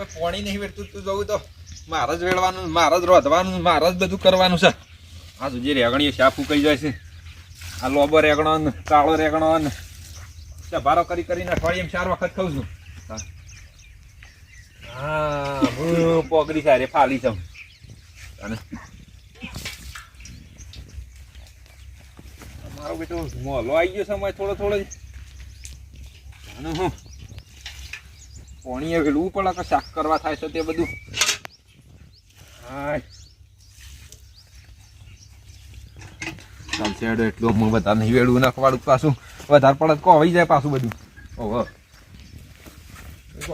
કોઈ પાણી નહીં વેડતું તું જવું તો મારે જ વેડવાનું, મારે જ રોધવાનું, મારે જ બધું કરવાનું છે. આ જે રેગણીઓ શાપ ઉકાઈ જાય છે, આ લોબો રેગણો ને કાળો રેગણો ને ભારો કરી કરીને અઠવાડિયામાં 4 વખત ખાઉં છું. હા હું પોગરી સારે ફાલી છું. અને મારો બેટો મોલો આવી ગયો સમય થોડો થોડો અને હું પાણી વેડવું પડે કે શાક કરવા થાય છે તે બધું. હા ચાલશે હેડો, એટલું હું વધારે નહીં વેડવું નાખવાડું, પાછું વધારે પડે તો આવી જાય પાછું બધું. ઓહો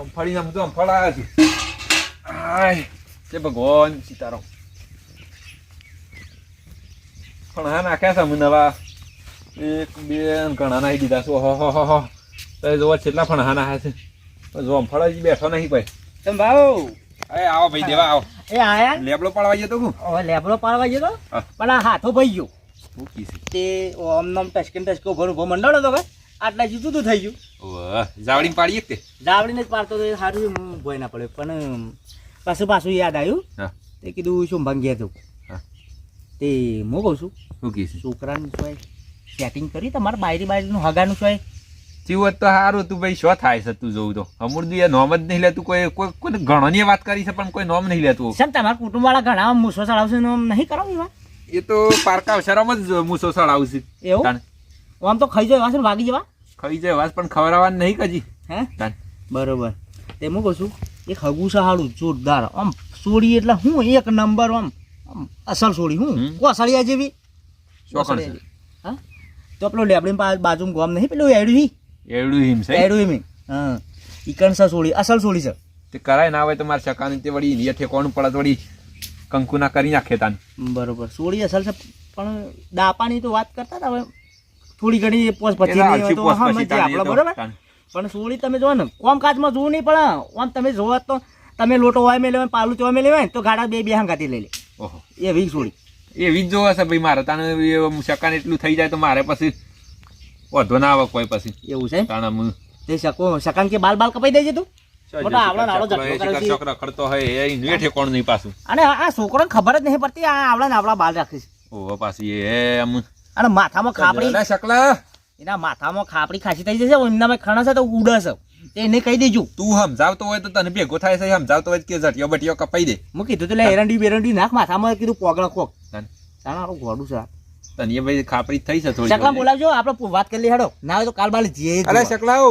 અમફળીને આમ તો અમફળ આવ્યા છે. હાય તે ભગવાન સીતારામ પણ હા નાખ્યા છે અમે નવા 1 2 ઘણા નાખી દીધા છે. ઓહો હો હો તો જોવા કેટલા પણ હા નાખ્યા છે. જો અમફળ જ બેઠો નહીં ભાઈ. તમે ભાવ એ આવો ભાઈ દેવા આવો. એ આયા લેબડો પાડવા ગયો તો હું. ઓ લેબડો પાડવા ગયો તો પણ આ હાથો ભાઈ ગયો શું કીધું તે ઓમ નમ ટચકો ભરો ભો મંડળો તો કે આટલા જુદું તો થઈ ગયું. ઓહ જાવડીને પાડીએ કે તે જાવડીને જ પાડતો તો સારું હું ભોય ના પડે. પણ પાછું યાદ આવ્યું તે કીધું શું ભાંગ્યા તું તે હું કહું છું શું કીધું છોકરાનું શું સેટિંગ કરી તમારે બાયરીનું હગાનું શું જીવત તો સારું હતું ભાઈ. શું થાય છે તું જોઉં તો અમૂર્દુ એ નોમ જ નહીં લેતું. કોઈ ઘણોની વાત કરી છે પણ કોઈ નોમ નહીં લેતું. સર તમારા કુટુંબ વાળા ઘણા મૂસો ચડાવશે નોમ નહીં કરાવું એ તો પારકા અવસરમાં જ મૂસો ચડાવશે. એવું આમ તો ખાઈ જાય વાગી જવા ખાઈ જાય વાસ પણ ખવડાવવાનું નહીં કજી. હે બરોબર તે હું કહું છું એક હગું સારું જોરદાર આમ સોડી એટલે હું એક નંબર આમ અસલ સોડી હું કોસળિયા જેવી. હા તો પેલો લેબડી બાજુ ગોમ નહીં પેલું એડું હિમ હા ઈકણસા સોડી અસલ સોડી છે. તે કરાય ના હોય તો મારે સકાની તે વળી એ ઠેકોણું પડે તો વળી કંકુના કરી નાખે તાન. બરોબર સોડી અસલ છે પણ દાપાની તો વાત કરતા હતા હવે થોડી ઘણી પોસ પછી બરોબર. પણ સોળી તમે જો ને કામકાજમાં જોવું નહીં પણ આમ તમે જોવો તો તમે લોટો હોય મેં લેવાય પાલું ચોય મેં લેવાય તો ગાડા બે હાંગાથી લઈ લે. ઓહો એવી સોળી એવી જ જોવા છે ભાઈ મારે. તાને સકાન એટલું થઈ જાય તો મારે પછી વધો ના આવે કોઈ પછી. એવું છે તાણે તે સકાન કે બાલ કપાઈ દેજે તું. રખડતો હોય એ ઠેકોણ નહીં પાછું. અને આ છોકરાને ખબર જ નહીં પડતી આ આવડા બાલ રાખીશ. ઓહો પાછી એમ અને માથામાં ખાપડી શકલા એના માથામાં ખાપડી ખાસી થઈ જશે એમના ખણશે તો ઉડશે તે એને કહી દેજો. તું સમજાવતો હોય તો તને ભેગો થાય છે સમજાવતો હોય કે ઝટિયો બટિયો કપાઈ દે. હું કીધું એટલે એરંડી બેરંડી નાખ માથામાં કીધું પોગળા કોક તારું ઘોડું છે તને ભાઈ ખાપડી થઈ છે થોડી. શકલા બોલાવજો આપણે વાત કરી લઈ હેડો ના હોય તો કાલ બાલ જે. અરે શકલાઓ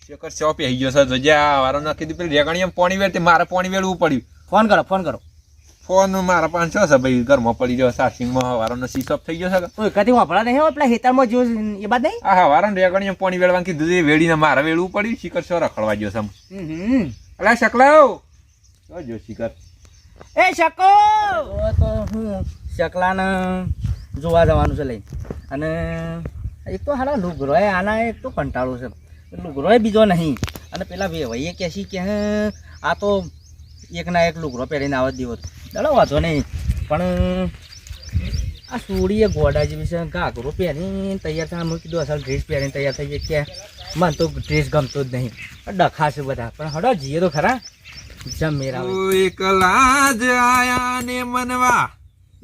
શેકર શોપ આવી ગયો છે જોજ્યા વારો નાખી દીધું પેલી રેગણીયા પાણી વેળતે મારે પાણી વેળવું પડ્યું. ફોન કરો ફોન મારા પાંચ છે ભાઈ ઘરમાં પડી ગયો સાર્સિંગમાં વારનો સ્વિચ ઓફ થઈ ગયો છે. તો કદી વાપરા નહીં પેલા હેતામાં જો એ બાદ નહીં હા વારન રેગણીયા પાણી વેળવાનું કીધું એ વેળીને મારે વેળવું પડ્યું. શિખર શો રખડવા ગયો છે. અલા શકલાઓ જો શિખર એ શકો તો હું શકલાને જોવા જવાનું છે લઈને. અને એક તો હારા લુગરો આના એક તો કંટાળો છે લુગરો બીજો નહીં. અને પેલા ભાઈએ કહેશી કે આ તો એક ના એક લુગરો પહેરીને આવવા દેવો ચાલો વાંધો નહીં. પણ આ સોડીએ ગોડા જેવી છે ઘાઘરો પહેરીને તૈયાર થાય. મેં કીધું અસલ ડ્રેસ પહેરીને તૈયાર થઈ જાય કે મને તો ડ્રેસ ગમતો જ નહીં ડખા છે બધા. પણ હડો જઈએ તો ખરા જમેરા એકલા જ આયા ને મનવા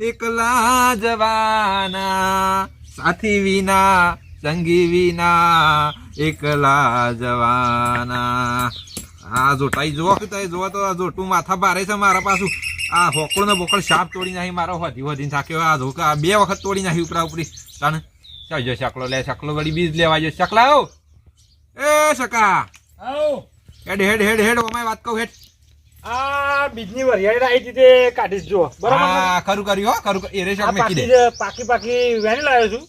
એકલા જવાના સાથી વિના સંગી વિના એકલા જવાના. આ જોટાઈ જોવો કે જોવો તો જોટું માથા ભારે છે મારા પાછું. આ હોકળ ને બોકળ શાપ તોડી નાખી મારો વધીને થાક્યો. આ ધોકા 2 વખત તોડી નાખી ઉપરા ઉપરી. તાને ચાલજો શકલો લે શકલો વળી બીજ લેવા જો. શકલાઓ એ સકા હેડ હેડ હેડ હેડ ઓમાય વાત કહું હેડ. આ બીજની વરિયાળી આવી હતી તે કાઢીશ જો બરાબર. હા ખરું કર્યું હો ખરું. એ રે શાક મેકી દે. પાકી વેણી લાવ્યો છું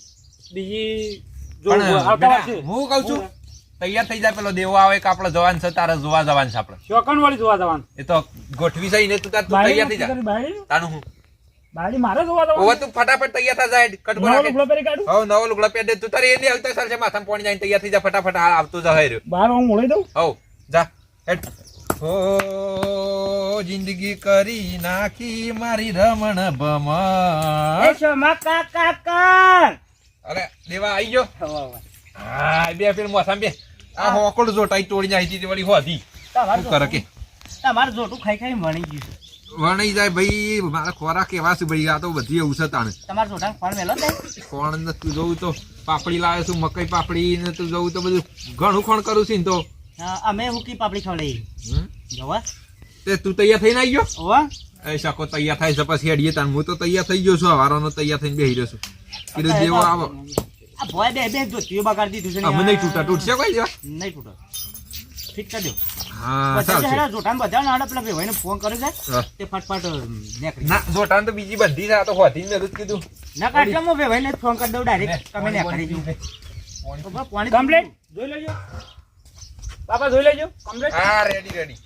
બીજી જો હું કહું છું તૈયાર થઈ જાય પેલો દેવો આવે કે આપણે જવાન છે તારે જોવા જવાન છે આપણે ચોકણ વાળી જોવા જવાનું. એ તો ગોઠવી છે ને તું તૈયાર થઈ જા તાનું હું બાળી મારે જોવા જવાનું. ઓવા તું ફટાફટ તૈયાર થઈ જાય કટકો રાખે. નવો લુગડો પહેરી કાઢું. હો નવો લુગડો પહેરી દે તું તારે એની આવતા સાલ છે માથામાં પાણી જાય તૈયાર થઈ જા ફટાફટ આવતો જા હેર્યો બહાર હું મોળી દઉં. હો જા હેડ. હો જિંદગી કરી નાખી મારી રમણ ભમણ. એ શોમા કાકા અરે દેવા આવી ગયો. હા બે પેલ મોસામ બે આ હોકળ જોટાઈ તોડી નાખી હતી વળી હોધી શું કરે કે તમારે જોટું ખાઈ ખાઈ વણી ગયું છે. વણાઈ જાય ભાઈ મારા ખોરાક એવા છે ભાઈ આ તો બધી એવું છે તાણે તમારે જોટાને ફળ મેલો ને ખોણ ને તું જોઉં તો પાપડી લાવે છું મકઈ પાપડી ને તું જોઉં તો બધું ઘણું ખોણ કરું છું ને તો અમે હુકી પાપડી ખવડાવી હમ? જવા તે તું તૈયાર થઈને આવી ગયો ઓવા એ શકો તૈયાર થાય છે પછી હેડીએ તાણ હું તો તૈયાર થઈ ગયો છું હવારોનો તૈયાર થઈને બેહી રહ્યો છું કીધું જેવો આવો આ ભોય બે બે જોતીઓ બગાડી દીધું છે અમે નહીં તૂટા તૂટશે કોઈ જેવા નહીં તૂટો ફિટ કરી દો હા પછી ચાલશે હેડા જોટાને બધા ને પેલા ભાઈને ફોન કરે છે હા. તે ફટફટ નીકળી ના જોટાન તો બીજી બધી છે આ તો હોતી મેં જ કીધું ના કાઢજો હું ભાઈને ફોન કરી દઉં ડાયરેક્ટ તમે નીકળી જજો પાણી કમ્પ્લીટ જોઈ લેજો બાપા જોઈ લેજો કમ્પ્લીટ હા રેડી રેડી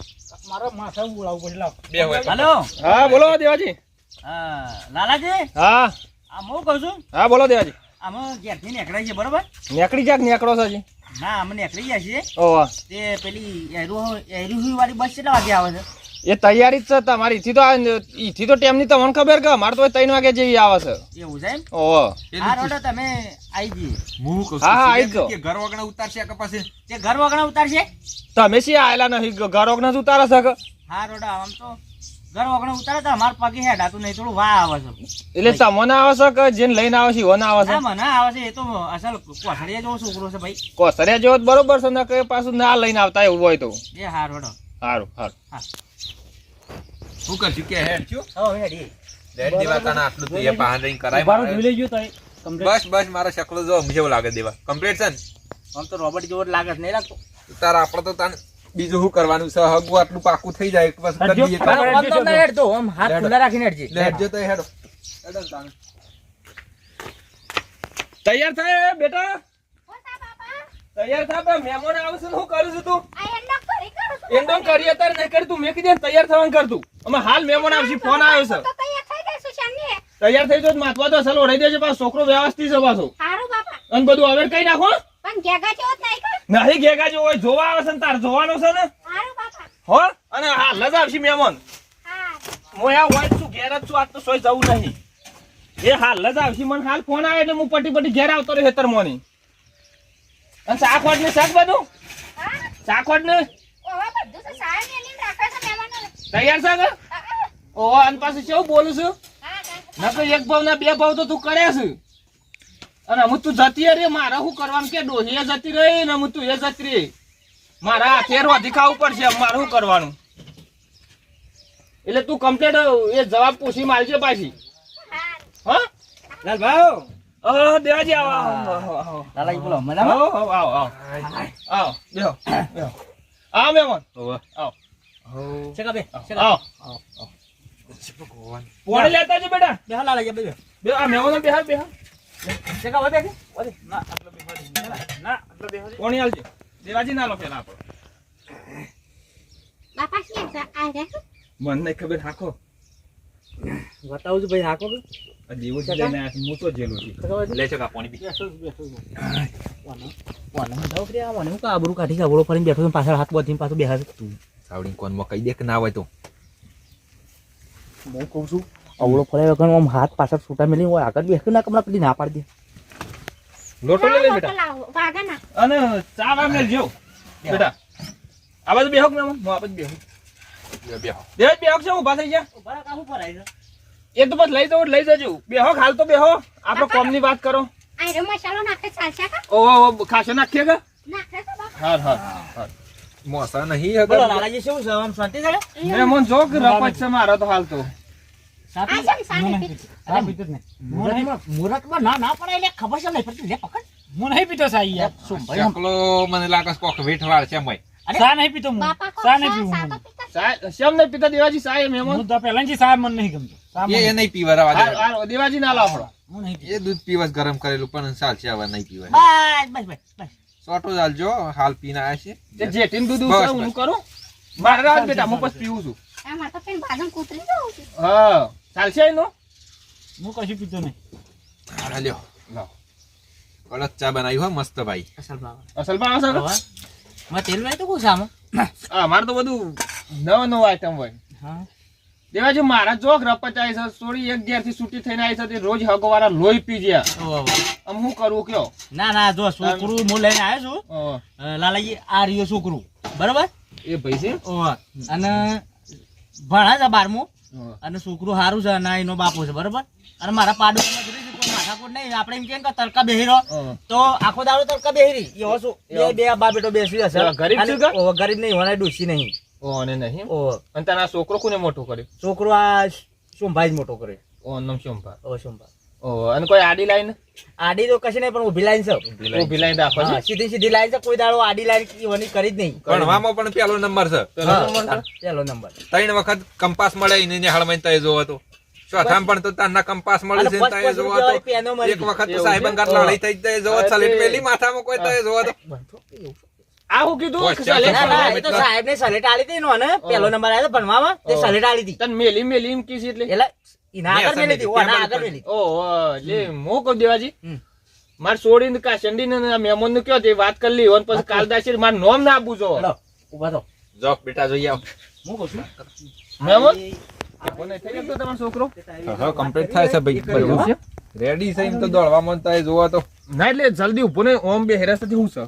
મારો માથા બોલાવવું પડે લાવ બે હોય હલો હા બોલો દેવાજી હા લાલાજી હા આમ હું કહું છું હા બોલો દેવાજી આમાં ઘેરથી નીકળાય છે બરોબર નીકળી જાક નીકળો છો જી ના અમે નીકળી ગયા છીએ ઓહ તે પેલી એરું વાળી બસ કેટલા વાગે આવે છે એ તૈયારી જ છે તમારી ઈથી તો ટાઈમની તમને ખબર કે અમારે તો 3 વાગે જેવી આવે છે એવું છે એમ ઓહ હા રોડો તમે આવી જઈએ હું કહું હા, હા, આઈ છું જાઓ. કે ઘર વગણા ઉતારશે કે પછી તે ઘર વગણા ઉતારશે તમે શી આયેલા નથી ઘરોક ન ઉતારે છે કે હા રોડો આમ તો ઘર વગણા ઉતારે તો અમારે પગે હેડાતું નહીં થોડું વા આવે છે એટલે તમને આવે છે કે જેને લઈને આવે છે ઓને આવે છે ના મને આવે છે એ તો અસલ કોસડિયા જેવો છોકરો છે ભાઈ કોસરિયા જેવો જ બરોબર છે ને કે પાછું ના લઈને આવતા એવું હોય તો એ હા રોડો સારું સારું હું કરશું કે હેડ છું હવે હેડી રેડ દેવા તાના આટલું તો એ બહાર રહીને કરાય બારું મારે. જોઈ લેજો તો બસ બસ મારો શકલો જો જેવો લાગે દેવા કમ્પ્લીટ છે ને આમ તો રોબોટ જેવો જ લાગે છે નહીં લાગતો તાર આપણે તો તાન બીજું શું કરવાનું છે હગું આટલું પાકું થઈ જાય બસ કરી દઈએ હા, કામ. આમ તો ના હેડતો આમ હાથ હેડો. ખુલ્લા રાખીને હેડજે લેટ જો તો હેડો હેડો ને તાન. તૈયાર થાય બેટા તૈયાર થા બે મહેમાન આવશે ને શું કરું છું તું એંડો કરી અત્યારે નહીં કરી તું મેં કીધું તૈયાર થવાનું કર તું અમે હાલ મહેમાન આવશે ફોન આવ્યો છે તૈયાર થઈ તો માથવા તો અસલ ઓઢાઈ દેજે પાછો છોકરો વ્યવસ્થિત છે પાછો અને બધું હવે કઈ નાખો નહીં ઘેગા જેવો હોય જોવા આવે છે ને તાર જોવાનો છે ને હો અને હાલ જ આવશે મહેમાન હું આ હોય છું ઘેર જ છું આજ તો સોય જવું નહીં એ હાલ જ આવશે મને હાલ ફોન આવે એટલે હું પટી ઘેર આવતો રહ્યો હેતર મોની અને શાકવાટ ને શાક બધું શાકવાટ ને તૈયાર છે કે ઓહો અને પાછું કેવું બોલું છું ના તો એક ભાવ ના બે ભાવ તો તું કર્યા છે અને અમુક તું જતી રે મારે શું કરવાનું કે ડોહી એ જતી રહી ને અમુક તું એ જતી રહી મારા હાથે રોધી ખાવું પડશે મારે શું કરવાનું એટલે તું કમ્પ્લેટ એ જવાબ પૂછી મારજે પાછી હા લાલભાઈ દેવાજી આવો લાલાજી બોલો મજામાં આવો બેહો આવો મહેમાન હોવે. આવો શેકા બે આવો ભગવાન. પોણી લેતા જ બેટા બેહો લાલાજી બે બે આ મહેમાનો બેહા બેહા શેકા વધે કે ના આટલો બેહો ના આટલો બેહો પોણી આલજે દેવાજી ના લો પેલા આપણો મને નહીં ખબર હાખો બતાવું છું ભાઈ હાકો આ દેવો જ લઈને આવ્યા છે, હું તો જેલો છું લે છે કા પાણી પી. હું કાબરું કાઢી કાબરો ફરીને બેઠો છું પાછળ હાથ બધીને પાછું બેહા તું સાવડીને કોનમાં કહી દે કે ના હોય તો હું કહું છું અવળો ફરે વગર આમ હાથ પાછળ છૂટા મેલી હોય આગળ બેઠું ના કમરા પેલી ના પાડી દે લોટો લઈ લે બેટા અને ચા વા મેલજો બેટા આ બાજુ બેહો કે મહેમાન હું આ બાજુ બેહું બેહો. દેવાજ બેહો છે ઊભા થઈ ગયા બરાબર કામ ભરાય છે એ તો બસ લઈ જજો બેહો હાલ તો બેહો આપણે કોમની વાત કરો ઓહો ખાસો નાખીએ કે હા હા હા મોસા નહીં બોલો હગર લાલાજી શું છે આમ શાંતિ છે મેં મન જો કે રપટ છે મારો તો હાલ તો મુહૂર્તમાં ના ના પડે એટલે ખબર છે નહીં પડતી લે પકડ હું નહીં પીતો સાઈ યાર શું ભાઈ શકલો મને લાગે છે કોક વેઠવાળ છે મય ચા નહીં પીતો હું ચા નહીં પીવું શેમ નહીં પીતા દેવાજી સાહેબ મહેમાન હું તો પહેલાથી સાહેબ મને નહીં ગમતો એ નહીં પીવા હાલ દેવાજી ના લાવો હું નહીં એ દૂધ પીવા જ ગરમ કરેલું પણ ચાલશે હવે નહીં પીવાય બસ બસ બસ સોટો ચાલજો હાલ પીને આવ્યા છે તે જેટીન દૂધ બસ, હું બસ. કરું મારે રાત બેટા હું બસ પીવું છું હા ચાલશે એનો હું કશું પીતો નહીં હા, લ્યો લાવો કડક ચા બનાવી હો મસ્ત ભાઈ અસલ ભાવ અસલમાં આવશે કે? માં તેલ નહીં તો કહું સામો હા મારે તો બધું નવો આઈટમ હોય હા દેવાજી મારા જોક રપચ આવી છે થોડી એક ઘેર થી છૂટી થઈને આવી છે તે રોજ હગવારા લોહી પી ગયા આમ હું કરું કયો ના ના જો છોકરું હું લઈને આવ્યો છું લાલાજી આ રહ્યો છોકરું બરાબર એ ભાઈ છે ઓહો. અને ભણે છે 12મું અને છોકરું સારું છે અને એનો બાપો છે બરોબર. અને મારા પાડોશમાં જોઈ છે કોઈ માથાકૂટ નહીં. આપણે એમ કેમ કે તડકા બેહી રહો તો આખો દાડો તડકા બેહી રહી એવો શું બે બા બેટો બેસી હશે. ગરીબ છે કે? ઓહો, ગરીબ નહીં હોના ડૂસી નહીં. ઓ ને નહીં ઓહો. અને તારા છોકરો કોને મોટો કર્યો છોકરો આ સોમભાઈ જ મોટો કરે. ઓ નામ શોભા ઓ સોમભાઈ ઓ અને કોઈ આડી લાઈન આડી તો કશી નહીં પણ ઊભી લાઈન છે. ઊભી લાઈન રાખો હા, છે સીધી સીધી લાઈન છે. કોઈ દાડો આડી લાઈન એવાની કરી જ નહીં. ભણવામાં પણ પેલો નંબર છે. પેલો નંબર. 3 વખત કંપાસ મળે એને નિહાળમાં તય જોવો તો ચોથામાં પણ તો તારના કંપાસ મળે છે ને તય જોવો તો એક વખત તો સાહેબ અંગાત લડાઈ થઈ તય જોવો સલેટ પેલી માથામાં કોઈ તય જોવો તો આ હું કીધું બસ, કે ચાલ, સલેટ ના, ના, મારવા એ તો સાહેબ ને સલેટ આલી હતી ને પેલો નંબર આવ્યો હતો ભણવામાં તે સલેટ આલી હતી. તને મેલી એમ કીધી એટલે એટલે એના આગળ મેલી હતી. ઓના આગળ મેલી હતી. ઓ લે મો કહું દેવાજી હમ. માર છોડીને કાશંડી ને મહેમાન નું કયો તે વાત કરી લી અને પછી કાલદાસી માર નોમ ના આપું છો હેલો, ઊભા થો. જોક બેટા જોઈ આવ. હું કહું છું મહેમાન કોને થઈ ગયો તમારો છોકરો હા કમ્પ્લીટ થાય છે ભાઈ બધું છે રેડી છે એમ તો દોડવામાં તય જોવો તો ના એટલે જલ્દી ઉભો ને ઓમ બે હેરાસથી હું છે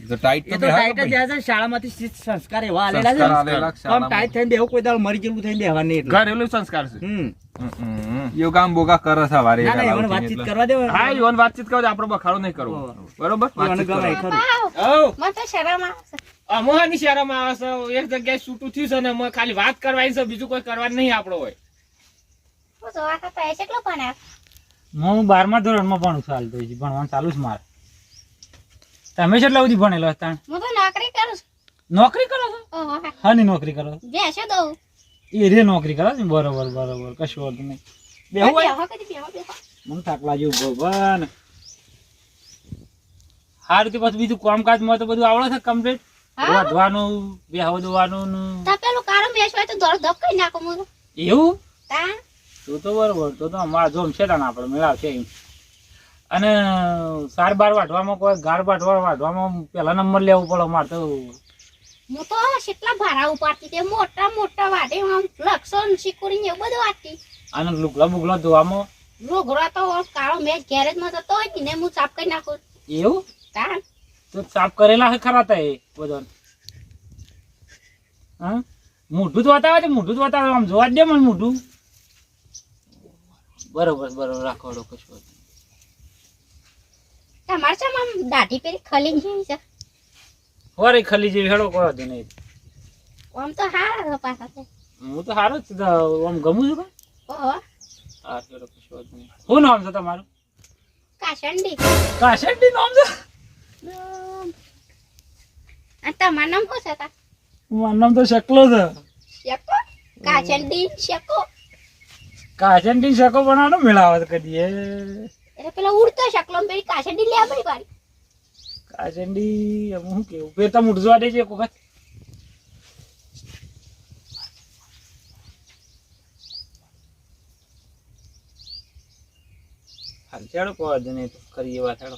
જો ટાઈટ એ તો તો બેહાડો ટાઈટ જ ભાઈ. જાય છે. શાળામાંથી શિસ્ત સંસ્કાર એવા આલેલા છે સંસ્કાર ને. આલેલા આમ શાળામાં. ટાઈટ થઈને બેહો કોઈ દાડો મરી જેવું થઈને બેહવા નહીં એટલે. ઘરેલું સંસ્કાર છે યોગામ બોગા કરે છે વારે ના, ના, એમને ઉઠીને વાતચીત એટલે. કરવા દેવો. હા ઈવન વાતચીત કરો આપણો બખાડો નહીં કરવો બરોબર એમને ગમાય ખરું. ઓ મને તો શરમ આવે છે. અમોહાની શહેરમાં આવે છે એક જગ્યાએ છૂટું થયું છે ને અમે ખાલી વાત કરવાની છે બીજું કોઈ કરવાનું નહીં આપણો હોય હું જોવા કરતા એ કેટલો ભણ્યા? હું 12મા ધોરણમાં ભણું છું હાલ તો હજી ભણવાનું ચાલુ છે મારે. તમે કેટલા સુધી ભણેલો હતા? હું તો નોકરી કરું છું. નોકરી કરો છો? ઓહો, હાની નોકરી કરો છો? બેસો દઉં. એ રે નોકરી કરો છો? બરોબર બરોબર કશું વાંધો નહીં. બેહું હોય? બેહો કદી બેહો, બેહો. મને થાકલા જેવું ભગવાન. સારું તો પછી બીજું કામકાજમાં તો બધું આવડે છે કમ્પ્લીટ? હા. વાંધવાનું બેહવા દવાનું ને તો પેલું કાળું બેસવું હોય તો દોડ ધપ કરી નાખું હું તો. એવું? તા તો બરોબર તો અમારા જોમ છે ને આપણે મેળાવશે એમ. અને સાર બાર વાઢવામાં કોઈ ગાર વાઢવામાં પહેલા નંબર લેવો પડે અમારે તો. હું તો કેટલા ભારા ઉપાડતી તે મોટા મોટા વાડે આમ લક્ષો ને શીકુડી ને એવું બધું વાટતી. અને લુગડા બુગડા ધોવામાં રોગરો તો કાળો મેચ ગેરેજમાં જતો હોય ને હું સાફ કરી નાખું. એવું તા તો સાફ કરેલા છે ખરા તા એ બધો. હા મોઢું તો બતાવે છે મોઢું તો બતાવે આમ જોવા જ દે મને મોઢું. બરોબર બરોબર રાખો કશું. તમારે છે આમ દાઢી પેરી ખલી જેવી છે. વરે ખલી જેવી હેડો કોઈ વાંધો નહીં. આમ તો હારા છે પાછા તે. હું તો સારું જ છું, આમ ગમું છું. ઓહો, હા હેડો કશું વાંધો નહીં. શું નામ છે તમારું? કાશંડી. કાશેટી નામ છે? અને તમારું નામ શું છે તા? મારું નામ તો શકલો છે. શેકો? કાશંડી શેકો. કાશેટી શકો બનાવવાનો મેળાવત કરીએ. એટલે પેલા ઉડતો શકલો ને પેલી કાશંડી લે આપણી વાળી. કાશેટી શું કેવું પેતા મૂઠવા દેજે એક વખત. હાલ ચાલો કોઈ વાંધો નહીં તો કરીએ વાત હેડો.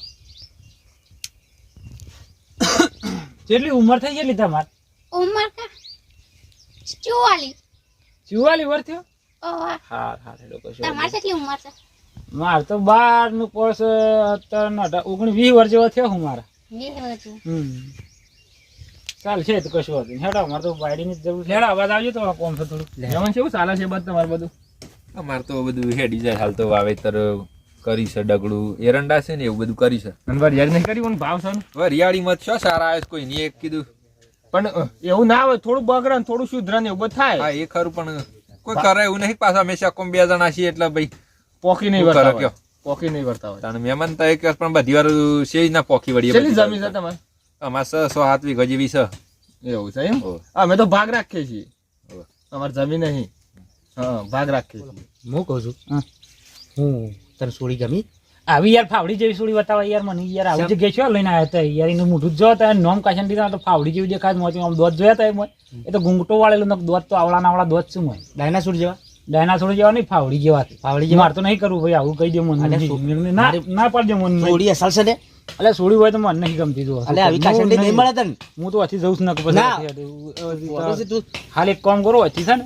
કેટલી ઉંમર થઈ ગયેલી તમારે? ઉંમર કા 44. 44 વર્ષ થયો? ઓહો, હા હા હેડો કશો તમારે કેટલી ઉંમર છે? મારે તો 12 નું કોર્સ 19-20 વર્ષ જેવો થયો હું મારા. 20 વર્ષ. ચાલ છે તો કશું વાંધો નહીં. હેડો અમારે તો વાયડીની જ જરૂર છે. હેડો અવાજ આવજો તો કોમ છે થોડું. એમાં કેવું ચાલે છે બસ તમારે બધું અમારે તો બધું હેડી જાય હાલ તો વાવેતર કરી છે ડગડું એરંડા છે ને એવું બધું કરી છે. અને યાદ નહીં કરી પણ ભાવ છે ને વરિયાળીમાં શું સારા આવે છે કોઈ નહીં એક કીધું. પણ એવું ના હોય થોડું બગડે ને થોડું સુધરે ને એવું બધું થાય હા એ ખરું પણ કોઈ કરે એવું નહીં પાછા હંમેશા કોમ 2 જણા છીએ એટલે ભાઈ પોકી નહીં શું કરે વર્તા કયો? પોકી નહીં વર્તા હોય તાણે મહેમાન તો એક પણ બધી વાર સેજ ના પોકી વળીએ કેટલી બધી જમીન છે વાર. તમારે અમારે 6-7 વીઘા જેવી છે. એવું છે એમ હોવે. અમે તો ભાગ રાખીએ છીએ હોવે. અમારે જમીન નહીં હા ભાગ રાખીએ છીએ હું કહું છું હું તને સોળી ગમી. આવી યાર ફાવડી જેવી સોડી બતાવે યાર મને યાર આવું જગ્યાએ શું લઈને આવ્યા હતા યાર એનું મોઢું જ જોતા નોમ કાશંડી તો ફાવડી જેવી દેખાય મોતી આમ દોત જોયા હતા એમાં. એ તો ગુંગટો વાળેલું ને દોત તો આવડા દોત શું હોય ડાયનાસોર જેવા. ડાયનાસોર જેવા નહીં ફાવડી જેવા હતી. ફાવડી જેવા? મારે તો નહીં કરવું ભાઈ આવું કહી દે મને અલે નહીં. ના ના પાડજો મને નહીં. સોળી અસલ છે ને. એટલે સોડી હોય તો મને નહીં ગમતી જો અલે આવી કાશંડી નહીં મળે તને. હું તો હજી જઉં છું ને ના. પછી પછી તું હાલ એક કામ કરો હજી છે ને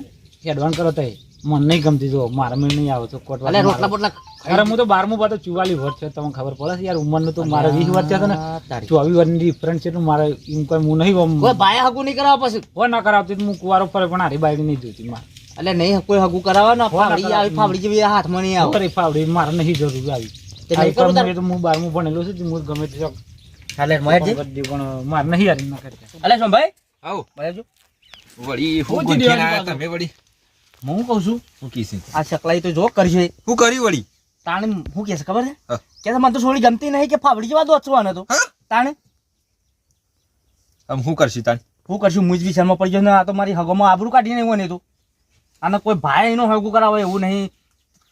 એડવાન્સ કરો તો મને નહીં ગમતી જો મારા મેળ નહીં આવે તો કોટ અલે રોટલા બોટલા અરે હું તો 12મું પાતો 44 વર્ષ છે તમને ખબર પડે છે યાર ઉંમરનું તો મારે 20 વર્ષ થયા હતા ને 24 વર્ષની ડિફરન્સ છે તો મારે એમ કોઈ હું નહીં કોઈ ભાઈ હગું નહીં કરાવવા પછી હો ના કરાવતી તો હું કુવારો ફરે પણ હારી બાઈક નહીં જોતી મારે એટલે નહીં કોઈ હગું કરાવવા ને ફાવડી આવી ફાવડી જેવી હાથમાં નહીં આવે અરે ફાવડી મારે નહીં જરૂર આવી તે નહીં કરું તારે? તો હું 12મું ભણેલો છું હું ગમે તે શોખ હાલે મહેરજી પણ મારે નહીં યાર ના કરતા અલે શું ભાઈ આવો મહેરજી વળી હું હું ગોઠીને જીડ્યો આયા પાછો. તમે વળી હું કહું છું હું કીધી આ શકલાઈ તો જો કરશે હું કર્યું વળી તાણે હું કે છે ખબર છે હા. કે મને તો છોડી ગમતી નહીં કે ફાવડી જેવા દોચવાનો તો હા? તાણે આમ હું કરશું તાણ હું કરશું મુજ વિચારમાં પડી ગયો ને આ તો મારી હગોમાં આબરૂ કાઢીને એવું નહીં તો આને કોઈ ભાઈ એનો હગું કરાવે એવું નહીં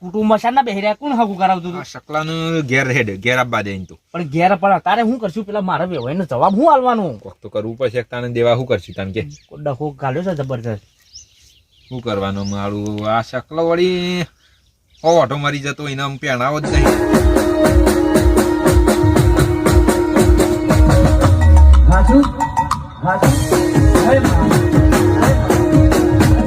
કુટુંબમાં શાના બેહી રહ્યા કોણ હગું કરાવતું આ હતું શકલાનું ઘેર હેડ ઘેર આપવા દે તો પણ ઘેર પણ તારે હું કરશું પેલા મારે વેવાઈનો જવાબ હું આલવાનો કોક તો કરવું પડશે તાને દેવા શું કરશું તાન કે ડખો ગાલ્યો છે જબરજસ્ત શું કરવાનું મારું આ શકલો વળી ઓટો મરી જતો એને આમ પહેણાવો જ નહીં હાચું હાચું